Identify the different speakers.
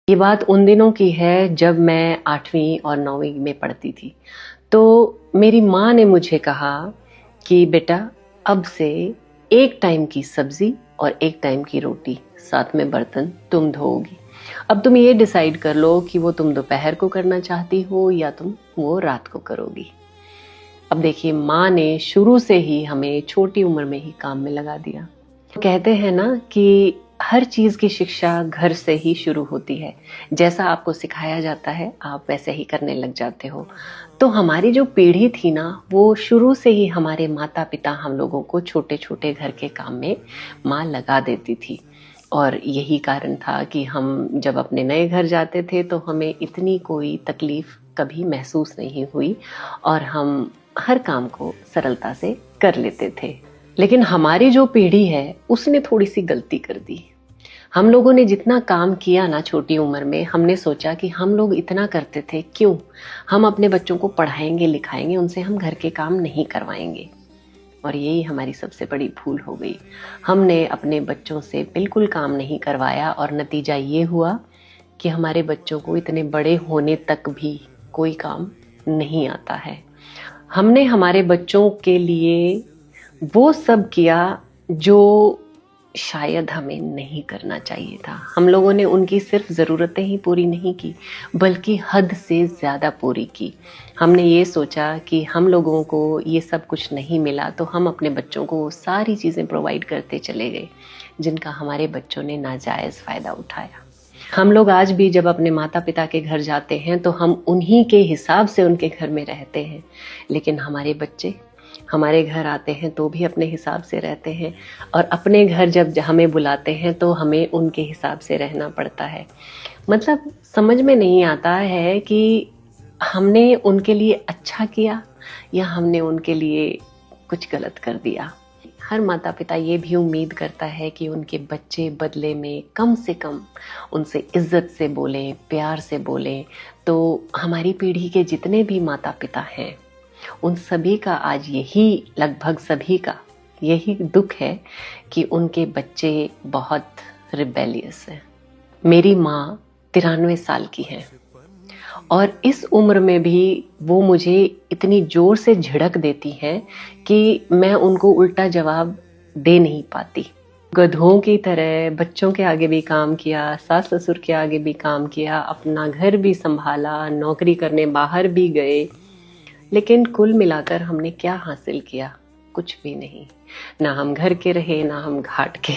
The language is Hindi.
Speaker 1: ये बात उन दिनों की है जब मैं 8वीं और 9वीं में पढ़ती थी। तो मेरी माँ ने मुझे कहा कि बेटा अब से एक टाइम की सब्जी और एक टाइम की रोटी, साथ में बर्तन तुम धोओगी। अब तुम ये डिसाइड कर लो कि वो तुम दोपहर को करना चाहती हो या तुम वो रात को करोगी। अब देखिए, माँ ने शुरू से ही हमें छोटी उम्र में ही काम में लगा दिया। कहते हैं ना कि हर चीज की शिक्षा घर से ही शुरू होती है। जैसा आपको सिखाया जाता है आप वैसे ही करने लग जाते हो। तो हमारी जो पीढ़ी थी ना, वो शुरू से ही हमारे माता पिता हम लोगों को छोटे छोटे घर के काम में माँ लगा देती थी। और यही कारण था कि हम जब अपने नए घर जाते थे तो हमें इतनी कोई तकलीफ कभी महसूस नहीं हुई और हम हर काम को सरलता से कर लेते थे। लेकिन हमारी जो पीढ़ी है उसने थोड़ी सी गलती कर दी। हम लोगों ने जितना काम किया ना छोटी उम्र में, हमने सोचा कि हम लोग इतना करते थे, क्यों हम अपने बच्चों को पढ़ाएंगे लिखाएंगे, उनसे हम घर के काम नहीं करवाएंगे। और यही हमारी सबसे बड़ी भूल हो गई। हमने अपने बच्चों से बिल्कुल काम नहीं करवाया और नतीजा ये हुआ कि हमारे बच्चों को इतने बड़े होने तक भी कोई काम नहीं आता है। हमने हमारे बच्चों के लिए वो सब किया जो शायद हमें नहीं करना चाहिए था। हम लोगों ने उनकी सिर्फ ज़रूरतें ही पूरी नहीं की, बल्कि हद से ज़्यादा पूरी की। हमने ये सोचा कि हम लोगों को ये सब कुछ नहीं मिला तो हम अपने बच्चों को वो सारी चीज़ें प्रोवाइड करते चले गए जिनका हमारे बच्चों ने नाजायज़ फ़ायदा उठाया। हम लोग आज भी जब अपने माता पिता के घर जाते हैं तो हम उन्हीं के हिसाब से उनके घर में रहते हैं, लेकिन हमारे बच्चे हमारे घर आते हैं तो भी अपने हिसाब से रहते हैं और अपने घर जब हमें बुलाते हैं तो हमें उनके हिसाब से रहना पड़ता है। मतलब समझ में नहीं आता है कि हमने उनके लिए अच्छा किया या हमने उनके लिए कुछ गलत कर दिया। हर माता पिता ये भी उम्मीद करता है कि उनके बच्चे बदले में कम से कम उनसे इज्जत से बोलें, प्यार से बोलें। तो हमारी पीढ़ी के जितने भी माता पिता हैं उन सभी का आज यही, लगभग सभी का यही दुख है कि उनके बच्चे बहुत रिबेलियस हैं। मेरी माँ 93 साल की है और इस उम्र में भी वो मुझे इतनी जोर से झिड़क देती हैं कि मैं उनको उल्टा जवाब दे नहीं पाती। गधों की तरह बच्चों के आगे भी काम किया, सास ससुर के आगे भी काम किया, अपना घर भी संभाला, नौकरी करने बाहर भी गए, लेकिन कुल मिलाकर हमने क्या हासिल किया? कुछ भी नहीं। ना हम घर के रहे, ना हम घाट के।